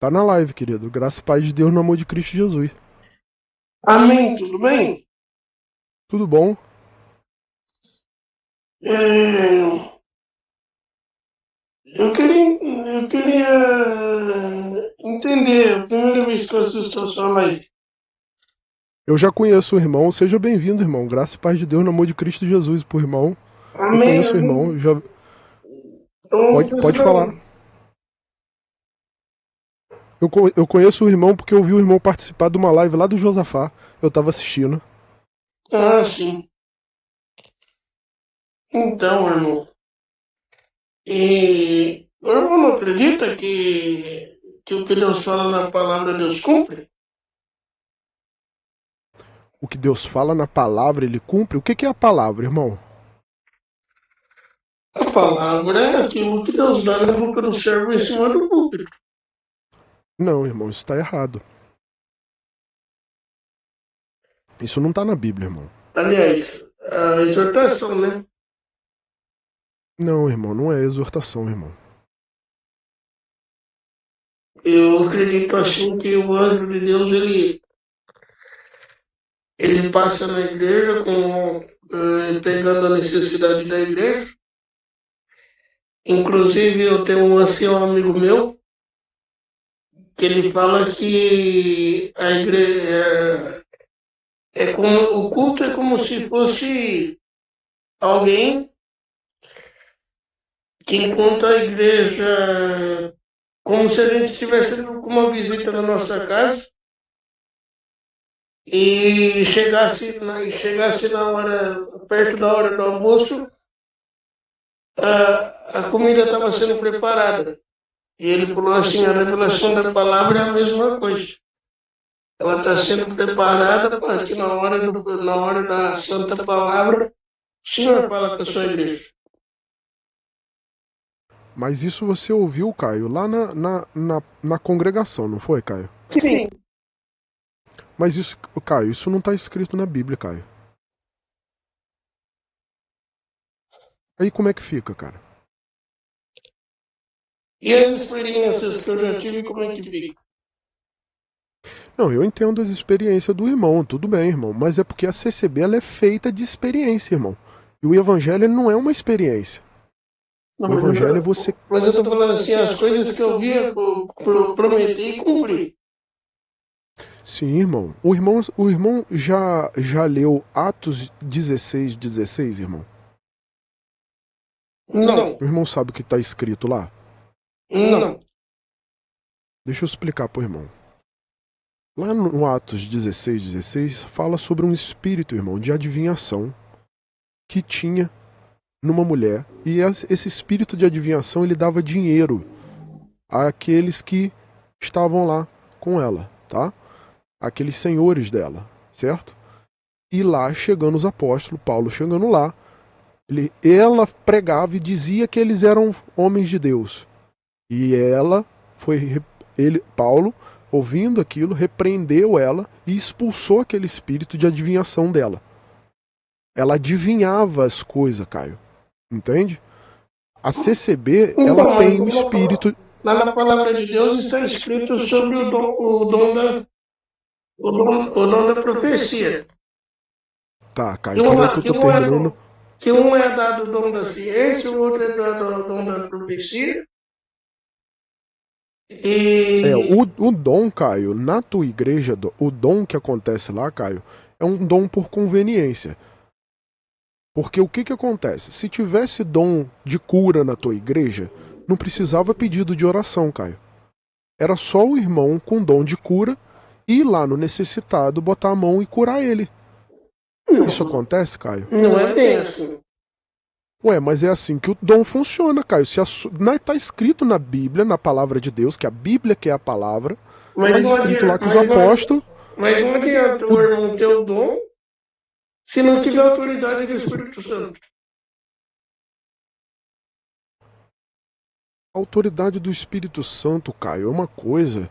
Tá na live, querido. Graça e paz de Deus no amor de Cristo Jesus. Amém, tudo bem? Tudo bom? É, eu queria entender, a primeira vez que eu assisto a sua live. Eu já conheço o irmão. Seja bem-vindo, irmão. Graça e paz de Deus no amor de Cristo Jesus, por irmão. Eu Amém, conheço o amém. irmão. Já Então, pode falar. Eu conheço o irmão porque eu vi o irmão participar de uma live lá do Josafá. Eu tava assistindo. sim. Então, irmão, o irmão não acredita que o que Deus fala na palavra, Deus cumpre? O que Deus fala na palavra, ele cumpre. O que é a palavra, irmão? A palavra é aquilo que Deus dá na boca do servo em cima do púlpito. Não, irmão, isso tá errado. Isso não tá na Bíblia, irmão. Aliás, a exortação, né? Não, irmão, não é exortação, irmão. Eu acredito assim que o anjo de Deus, ele passa na igreja pegando a necessidade da igreja. Inclusive, eu tenho um ancião amigo meu que ele fala que a igreja é como o culto é como se fosse alguém que encontra a igreja como se a gente estivesse com uma visita na nossa casa e chegasse na hora, perto da hora do almoço, a comida estava sendo preparada. E ele falou assim, a revelação da palavra é a mesma coisa. Ela está sendo preparada para que na hora da santa palavra, o Senhor fala com a sua igreja. Mas isso você ouviu, Caio, lá na congregação, não foi, Caio? Sim. Mas isso, Caio, isso não tá escrito na Bíblia, Caio. Aí como é que fica, cara? E as experiências que eu já tive, como é que fica? Não, eu entendo as experiências do irmão, tudo bem, irmão, mas é porque a CCB ela é feita de experiência, irmão. E o evangelho ele não é uma experiência. Não, O evangelho é você. mas eu estou falando assim, as coisas que eu via, prometi e cumpri. Sim, irmão. O irmão já leu Atos 16:16, irmão? Não, O irmão sabe o que está escrito lá? não. Deixa eu explicar pro irmão. Lá no Atos 16:16 fala sobre um espírito, irmão, de adivinhação que tinha numa mulher, e esse espírito de adivinhação ele dava dinheiro àqueles que estavam lá com ela, tá? Aqueles senhores dela, certo? E lá chegando os apóstolos, Paulo chegando lá, ela pregava e dizia que eles eram homens de Deus. E ela foi, Paulo, ouvindo aquilo, repreendeu ela e expulsou aquele espírito de adivinhação dela. Ela adivinhava as coisas, Caio. Entende? A CCB, ela Então, tem o espírito. lá na palavra de Deus está escrito sobre o dom da profecia. Tá, Caio, Que, calma que uma, eu que, tô um é, terminando. que um é dado o dom da ciência, o outro é dado o dom da profecia. E O dom, Caio, na tua igreja, o dom que acontece lá, Caio, é um dom por conveniência. Porque o que que acontece? Se tivesse dom de cura na tua igreja, não precisava pedido de oração, Caio. Era só o irmão com dom de cura ir lá no necessitado, botar a mão e curar ele. Isso não, acontece, Caio? não é bem assim. Ué, mas é assim que o dom funciona, Caio. Tá escrito na Bíblia, na palavra de Deus, que a Bíblia que é a palavra, tá Mas não escrito lá adianta, que os apóstolos. mas não adianta O, o irmão ter o dom se não tiver autoridade do Espírito Santo. a autoridade do Espírito Santo, Caio, é uma coisa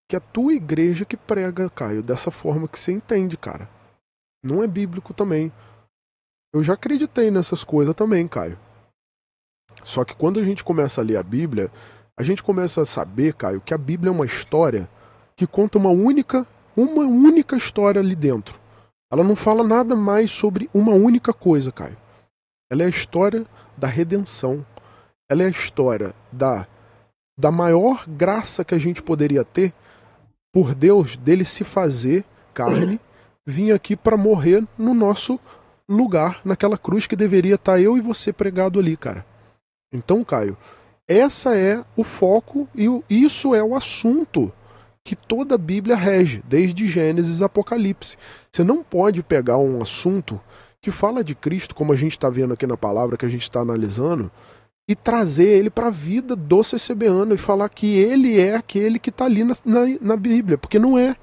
que a tua igreja que prega, Caio, dessa forma que você entende, cara. Não é bíblico também. Eu já acreditei nessas coisas também, Caio. Só que quando a gente começa a ler a Bíblia, a gente começa a saber, Caio, que a Bíblia é uma história que conta uma única história ali dentro. Ela não fala nada mais sobre uma única coisa, Caio. Ela é a história da redenção. Ela é a história da maior graça que a gente poderia ter por Deus, dele se fazer carne, vir aqui para morrer no nosso lugar, naquela cruz que deveria estar eu e você pregado ali, cara. Então, Caio, essa é o foco e isso é o assunto que toda a Bíblia rege, desde Gênesis a Apocalipse. Você não pode pegar um assunto que fala de Cristo, como a gente está vendo aqui na palavra que a gente está analisando, e trazer ele para a vida do CCBano e falar que ele é aquele que está ali na Bíblia, porque não é.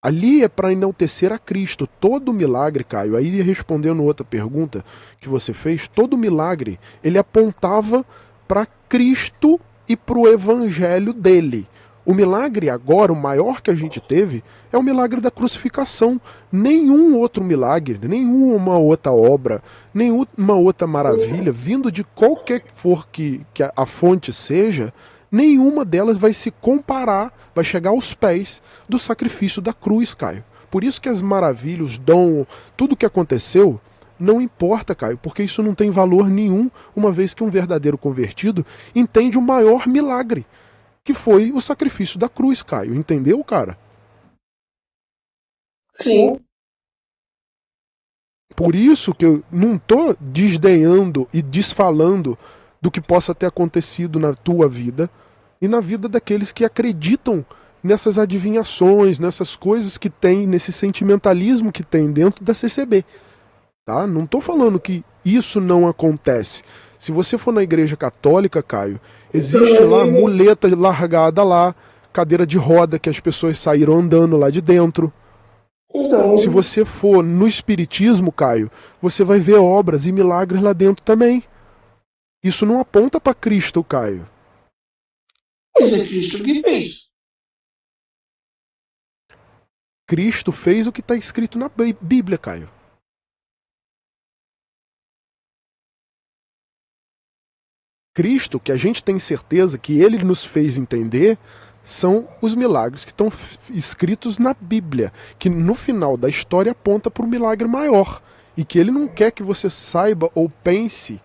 Ali é para enaltecer a Cristo. Todo milagre, Caio, aí respondendo outra pergunta que você fez, todo milagre ele apontava para Cristo e para o evangelho dele. O milagre agora, o maior que a gente teve, é o milagre da crucificação. Nenhum outro milagre, nenhuma outra obra, nenhuma outra maravilha, vindo de qualquer que for que a fonte seja, nenhuma delas vai se comparar, vai chegar aos pés do sacrifício da cruz, Caio. Por isso que as maravilhas, os dom, tudo que aconteceu, não importa, Caio, porque isso não tem valor nenhum, uma vez que um verdadeiro convertido entende o maior milagre, que foi o sacrifício da cruz, Caio. Entendeu, cara? Sim. Por isso que eu não tô desdenhando e desfalando do que possa ter acontecido na tua vida e na vida daqueles que acreditam nessas adivinhações, nessas coisas que tem, nesse sentimentalismo que tem dentro da CCB. Tá? Não tô falando que isso não acontece. Se você for na igreja católica, Caio, existe lá muleta largada lá, cadeira de roda que as pessoas saíram andando lá de dentro. Então, Se você for no espiritismo, Caio, você vai ver obras e milagres lá dentro também. Isso não aponta para Cristo, Caio. mas é Cristo que fez. Cristo fez o que está escrito na Bíblia, Caio. Cristo, que a gente tem certeza que ele nos fez entender, são os milagres que estão escritos na Bíblia, que no final da história aponta para um milagre maior, e que ele não quer que você saiba ou pense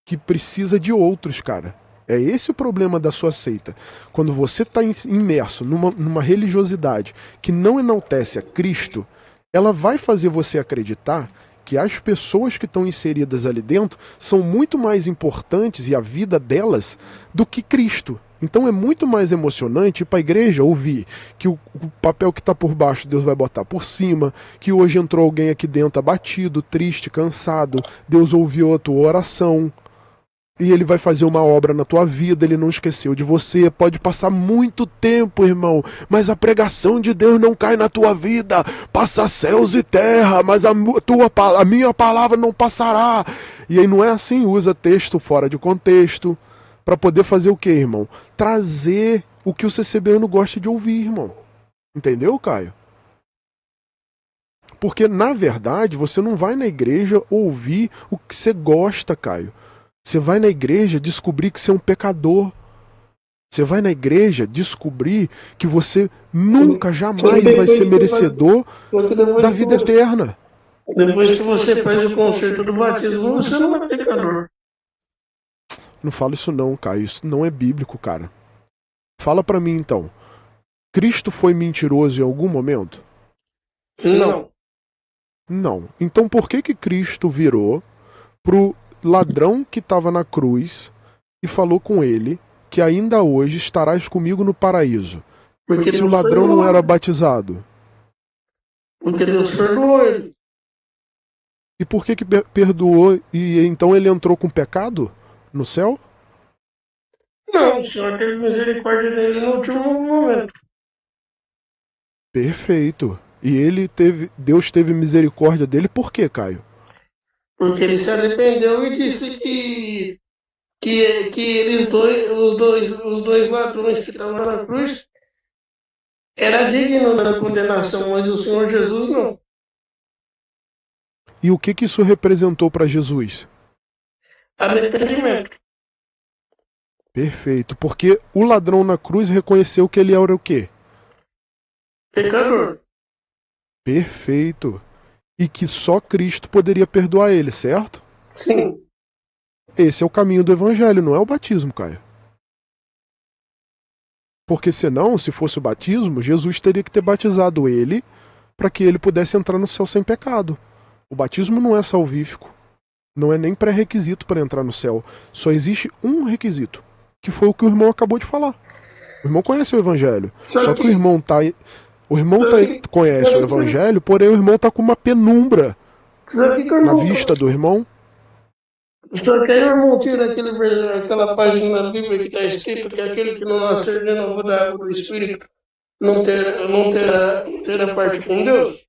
que precisa de outros, cara. É esse o problema da sua seita. Quando você está imerso numa religiosidade que não enaltece a Cristo, ela vai fazer você acreditar que as pessoas que estão inseridas ali dentro são muito mais importantes e a vida delas do que Cristo. Então é muito mais emocionante ir para a igreja ouvir que o papel que está por baixo Deus vai botar por cima, que hoje entrou alguém aqui dentro abatido, triste, cansado, Deus ouviu a tua oração, e ele vai fazer uma obra na tua vida, ele não esqueceu de você. Pode passar muito tempo, irmão, mas a pregação de Deus não cai na tua vida. Passa céus e terra, mas a minha palavra não passará. E aí não é assim, usa texto fora de contexto para poder fazer o que, irmão? Trazer o que o CCBano gosta de ouvir, irmão. Entendeu, Caio? Porque, na verdade, você não vai na igreja ouvir o que você gosta, Caio. Você vai na igreja descobrir que você é um pecador. Você vai na igreja descobrir que você nunca, jamais vai ser merecedor da vida eterna. Depois que você faz o concerto do batismo, você não é pecador. Não fala isso não, Caio. Isso não é bíblico, cara. Fala pra mim, então. Cristo foi mentiroso em algum momento? Não. Não. Então por que Cristo virou pro ladrão que estava na cruz e falou com ele que ainda hoje estarás comigo no paraíso? Porque se o ladrão não era batizado? Porque Deus perdoou ele. E por que perdoou e então ele entrou com pecado no céu? Não, o Senhor teve misericórdia dele no último momento. Perfeito. E Deus teve misericórdia dele por quê, Caio? Porque ele se arrependeu e disse que eles os dois ladrões que estavam na cruz era digno da condenação, mas o Senhor Jesus não. E o que isso representou para Jesus? Arrependimento. Perfeito. Porque o ladrão na cruz reconheceu que ele era o quê? Pecador. Perfeito. E que só Cristo poderia perdoar ele, certo? Sim. Esse é o caminho do evangelho, não é o batismo, Caio. Porque senão, se fosse o batismo, Jesus teria que ter batizado ele para que ele pudesse entrar no céu sem pecado. O batismo não é salvífico. Não é nem pré-requisito para entrar no céu. Só existe um requisito, que foi o que o irmão acabou de falar. O irmão conhece o evangelho. Só que o irmão tá. Conhece o evangelho, porém o irmão tá com uma penumbra na vista do irmão. Só que aí o irmão tira aquela página na Bíblia que está escrito que aquele que não nascer de novo da água do Espírito não terá parte com Deus.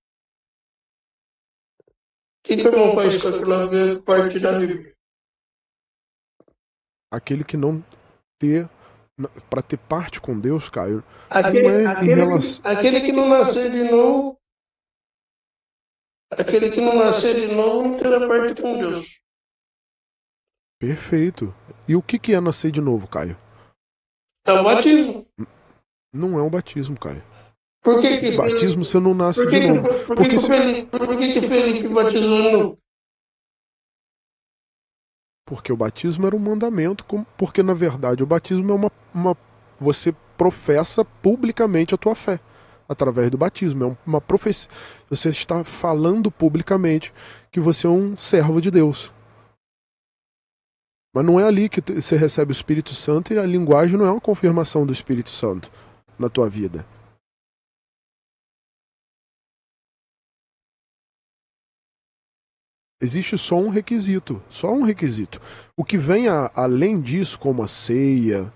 O que o irmão faz com aquela parte da Bíblia? Aquele que não ter. Para ter parte com Deus, Caio, aquele que não nascer de novo. Aquele que não nascer de novo não terá parte com Deus. Perfeito. E o que é nascer de novo, Caio? É o batismo. Não é o batismo, Caio. Por que batismo você não nasce de novo? Por que Felipe batizou de novo? Porque o batismo era um mandamento, porque na verdade o batismo é você professa publicamente a tua fé através do batismo, é uma profecia. Você está falando publicamente que você é um servo de Deus. Mas não é ali que você recebe o Espírito Santo, e a linguagem não é uma confirmação do Espírito Santo na tua vida. Existe só um requisito. O que vem além disso, como a ceia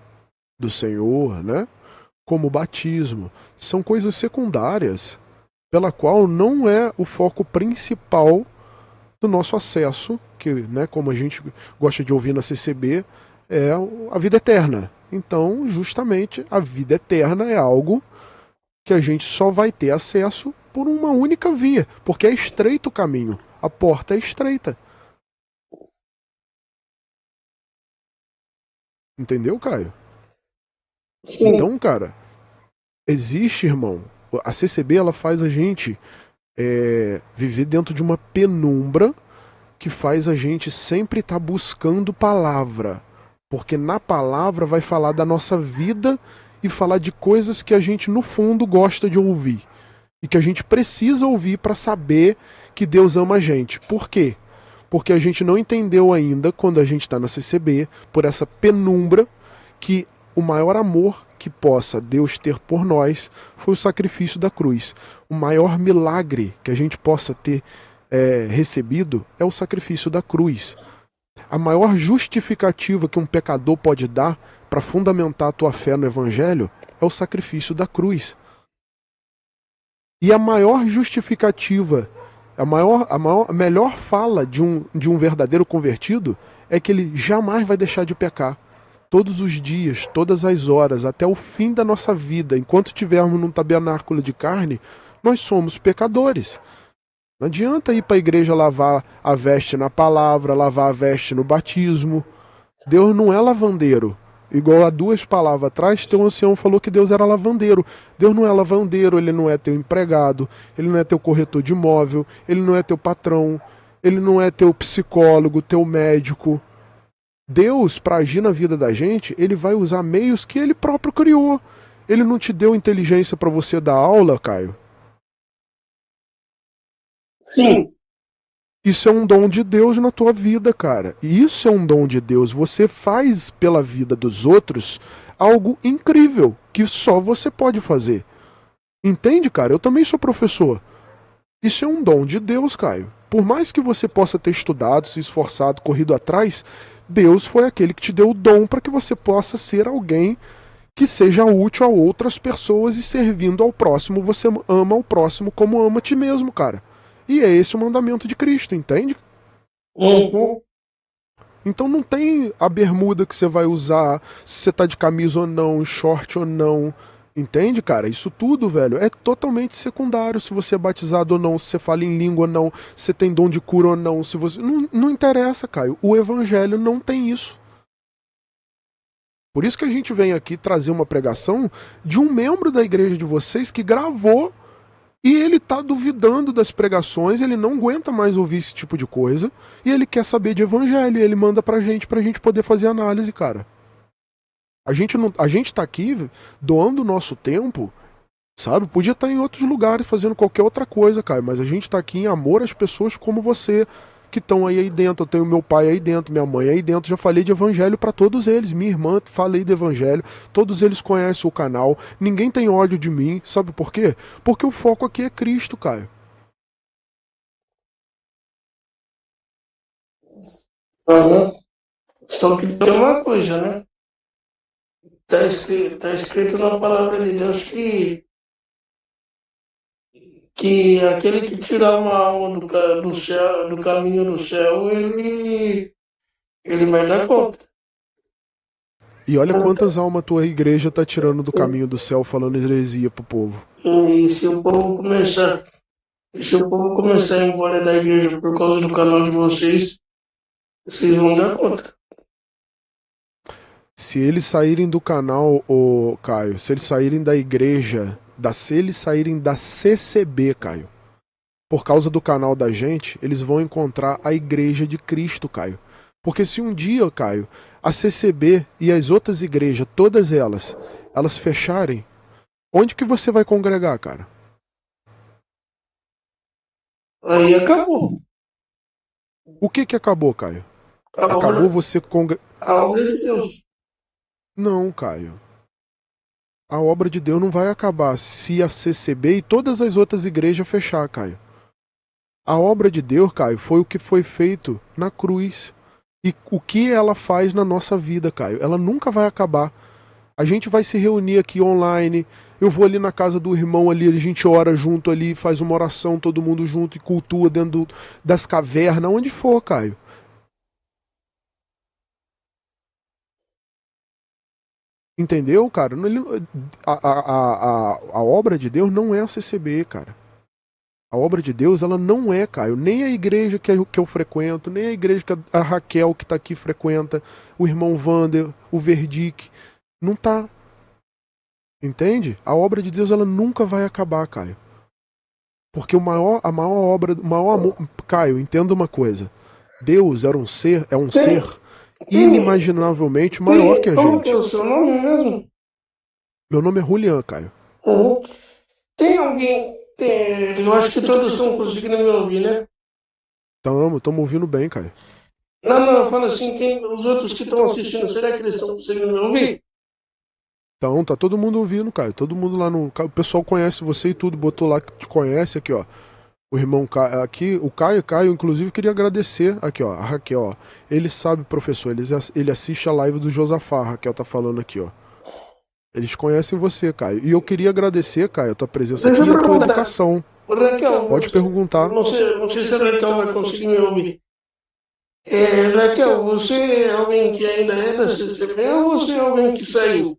do Senhor, né? Como o batismo, são coisas secundárias, pela qual não é o foco principal do nosso acesso, que, né, como a gente gosta de ouvir na CCB, é a vida eterna. Então, justamente, a vida eterna é algo que a gente só vai ter acesso por uma única via, porque é estreito o caminho, a porta é estreita. Entendeu, Caio? Sim. Então, cara, existe, irmão, a CCB ela faz a gente viver dentro de uma penumbra que faz a gente sempre estar buscando palavra, porque na palavra vai falar da nossa vida e falar de coisas que a gente no fundo gosta de ouvir e que a gente precisa ouvir para saber que Deus ama a gente. Por quê? Porque a gente não entendeu ainda, quando a gente está na CCB, por essa penumbra, que o maior amor que possa Deus ter por nós foi o sacrifício da cruz. O maior milagre que a gente possa ter recebido é o sacrifício da cruz. A maior justificativa que um pecador pode dar para fundamentar a tua fé no Evangelho é o sacrifício da cruz. E a maior justificativa, a melhor fala de um verdadeiro convertido é que ele jamais vai deixar de pecar. Todos os dias, todas as horas, até o fim da nossa vida, enquanto estivermos num tabernáculo de carne, nós somos pecadores. Não adianta ir para a igreja lavar a veste na palavra, lavar a veste no batismo. Deus não é lavandeiro. Igual a 2 palavras atrás, teu ancião falou que Deus era lavandeiro. Deus não é lavandeiro, ele não é teu empregado, ele não é teu corretor de imóvel, ele não é teu patrão, ele não é teu psicólogo, teu médico. Deus, para agir na vida da gente, ele vai usar meios que ele próprio criou. Ele não te deu inteligência para você dar aula, Caio? Sim. Isso é um dom de Deus na tua vida, cara. E isso é um dom de Deus. Você faz pela vida dos outros algo incrível que só você pode fazer. Entende, cara? Eu também sou professor. Isso é um dom de Deus, Caio. Por mais que você possa ter estudado, se esforçado, corrido atrás, Deus foi aquele que te deu o dom para que você possa ser alguém que seja útil a outras pessoas, e servindo ao próximo, você ama o próximo como ama a ti mesmo, cara. E é esse o mandamento de Cristo, entende? Uhum. Então não tem a bermuda que você vai usar, se você tá de camisa ou não, short ou não. Entende, cara? Isso tudo, velho, é totalmente secundário. Se você é batizado ou não, se você fala em língua ou não, se você tem dom de cura ou não, se você. Não interessa, Caio. O evangelho não tem isso. Por isso que a gente vem aqui trazer uma pregação de um membro da igreja de vocês que gravou e ele tá duvidando das pregações, ele não aguenta mais ouvir esse tipo de coisa e ele quer saber de evangelho, e ele manda pra gente poder fazer análise, cara. A gente não, a gente tá aqui doando o nosso tempo, sabe? Podia estar em outros lugares fazendo qualquer outra coisa, cara, mas a gente tá aqui em amor às pessoas como você, que estão aí dentro. Eu tenho meu pai aí dentro, minha mãe aí dentro. Já falei de evangelho para todos eles. Minha irmã, falei de evangelho. Todos eles conhecem o canal. Ninguém tem ódio de mim. Sabe por quê? Porque o foco aqui é Cristo, Caio. Aham. Só que tem uma coisa, né? Tá escrito na palavra de Deus que aquele que tirar uma alma do céu, do caminho do céu, ele vai dar conta. E olha quantas almas a tua igreja tá tirando do caminho do céu falando heresia pro povo. E se o povo começar a ir embora da igreja por causa do canal de vocês vão dar conta. Se eles saírem do canal, ô Caio, se eles saírem da igreja, se eles saírem da CCB, Caio, por causa do canal da gente, eles vão encontrar a igreja de Cristo, Caio. Porque se um dia, Caio, a CCB e as outras igrejas, todas elas fecharem, onde que você vai congregar, cara? Aí acabou. O que que acabou, Caio? A Acabou obra, você congregar. a obra de Deus. Não, Caio. A obra de Deus não vai acabar se a CCB e todas as outras igrejas fechar, Caio. A obra de Deus, Caio, foi o que foi feito na cruz. E o que ela faz na nossa vida, Caio? Ela nunca vai acabar. A gente vai se reunir aqui online. Eu vou ali na casa do irmão ali, a gente ora junto ali, faz uma oração todo mundo junto e cultua dentro das cavernas, onde for, Caio. Entendeu, cara? A obra de Deus não é a CCB, cara. A obra de Deus, ela não é, Caio, nem a igreja que eu frequento, nem a igreja que a Raquel que tá aqui frequenta, o irmão Vander, o Verdic. Não tá. Entende? A obra de Deus, ela nunca vai acabar, Caio. Porque a maior obra, o maior amor. Caio, entenda uma coisa. Deus é um ser Tem, inimaginavelmente maior que a como que é gente. o seu nome mesmo? Meu nome é Julian, Caio. Uhum. Tem alguém, eu acho que todos estão conseguindo me ouvir, né? Tamo ouvindo bem, Caio. Não, eu falo assim, os outros que estão assistindo, será que eles estão conseguindo me ouvir? Então, tá todo mundo ouvindo, Caio. Todo mundo lá no. O pessoal conhece você e tudo, botou lá que te conhece aqui, ó. O irmão Caio, aqui, o Caio, inclusive, queria agradecer aqui, ó, a Raquel, ó. Ele sabe, professor, ele assiste a live do Josafá, a Raquel tá falando aqui, ó. Eles conhecem você, Caio. E eu queria agradecer, Caio, a tua presença Deixa aqui eu e a tua perguntar. educação. Raquel, Pode perguntar. não sei se a Raquel vai conseguir me ouvir. Raquel, você é alguém que ainda é da CCB ou você é alguém que saiu?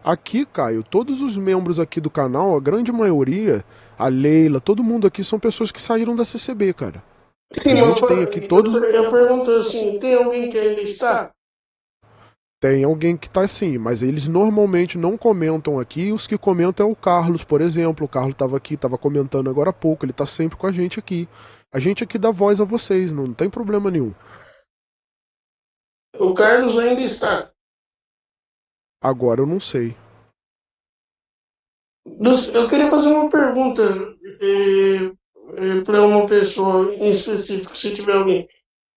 Aqui, Caio, todos os membros aqui do canal, a grande maioria, a Leila, todo mundo aqui são pessoas que saíram da CCB, cara. Sim, A mas gente tem aqui todos. eu pergunto assim, tem alguém que ainda está? Tem alguém que tá assim, mas eles normalmente não comentam aqui. Os que comentam é o Carlos, por exemplo. O Carlos estava aqui, estava comentando agora há pouco. Ele tá sempre com a gente aqui. A gente aqui dá voz a vocês, não tem problema nenhum. O Carlos ainda está. Agora eu não sei. Eu queria fazer uma pergunta para uma pessoa em específico, se tiver alguém.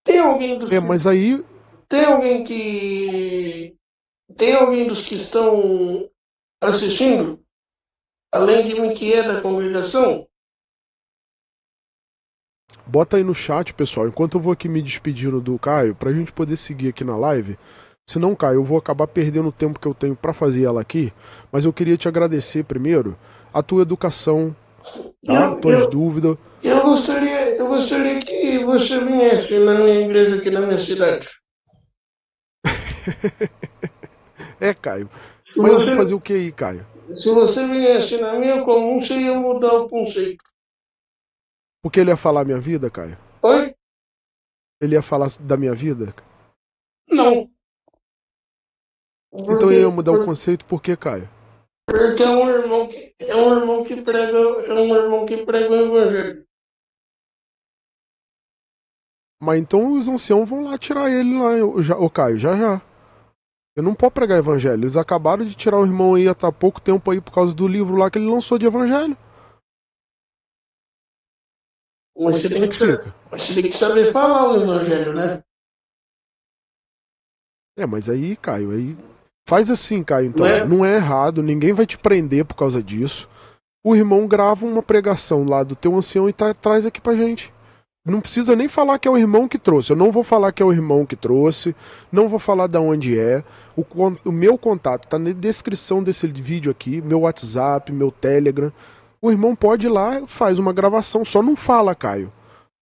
Tem alguém dos É, que, mas aí, tem alguém que tem alguém dos que estão assistindo, além de mim que é da congregação? bota aí no chat, pessoal, enquanto eu vou aqui me despedindo do Caio, pra gente poder seguir aqui na live. Senão, Caio, eu vou acabar perdendo o tempo que eu tenho pra fazer ela aqui. Mas eu queria te agradecer primeiro a tua educação, tá? Eu, Tuas eu, dúvidas. eu gostaria que você viesse na minha igreja aqui na minha cidade. É, Caio. Se Mas eu vou fazer você, o que aí, Caio? se você viesse na minha comum, você ia mudar o conceito. Porque ele ia falar minha vida, Caio? Oi? Ele ia falar da minha vida? Não. Então eu ia mudar o Porque, conceito, por que, Caio? porque é um irmão que prega o evangelho. Mas então os anciãos vão lá tirar ele lá, ô Caio, já já. Eu não posso pregar evangelho. Eles acabaram de tirar o irmão aí há pouco tempo aí por causa do livro lá que ele lançou de evangelho. Como é que fica? Mas você tem que saber falar o evangelho, né? É, mas aí, Caio, aí. Faz assim, Caio, Não então. é? Não é errado, ninguém vai te prender por causa disso. O irmão grava uma pregação lá do teu ancião e traz aqui pra gente. Não precisa nem falar que é o irmão que trouxe. Eu não vou falar que é o irmão que trouxe. Não vou falar de onde é. O meu contato tá na descrição desse vídeo aqui. Meu WhatsApp, meu Telegram. O irmão pode ir lá, faz uma gravação. Só não fala, Caio.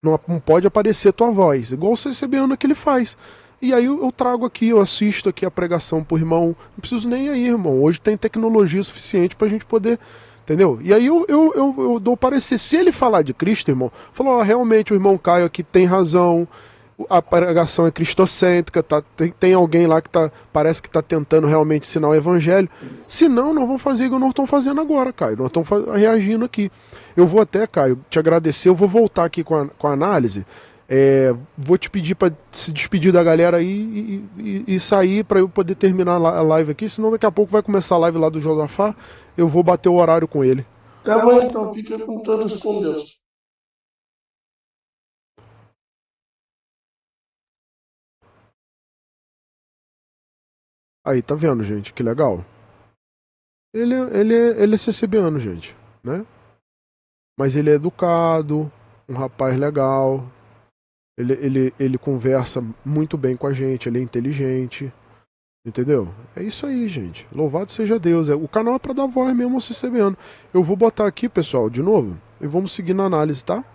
Não pode aparecer tua voz. Igual o CCBano que ele faz. E aí eu trago aqui, eu assisto aqui a pregação pro irmão. Não preciso nem aí, irmão. Hoje tem tecnologia suficiente pra gente poder. Entendeu? E aí eu dou parecer. Se ele falar de Cristo, irmão, falou, ó, realmente o irmão Caio aqui tem razão. A pregação é cristocêntrica, tem alguém lá que parece que está tentando realmente ensinar o evangelho. Se não, nós vamos fazer igual nós estamos fazendo agora, Caio. Nós estamos reagindo aqui. Eu vou até, Caio, te agradecer. Eu vou voltar aqui com a análise. Vou te pedir para se despedir da galera aí e sair para eu poder terminar a live aqui. Senão daqui a pouco vai começar a live lá do Josafá. Eu vou bater o horário com ele. Tá bom, então fica com todos com Deus. Aí, tá vendo, gente? Que legal. Ele é CCBano, gente, né? Mas ele é educado, um rapaz legal. Ele conversa muito bem com a gente, ele é inteligente. Entendeu? É isso aí, gente. Louvado seja Deus. O canal é pra dar voz mesmo ao CCBano. Eu vou botar aqui, pessoal, de novo. E vamos seguir na análise, tá?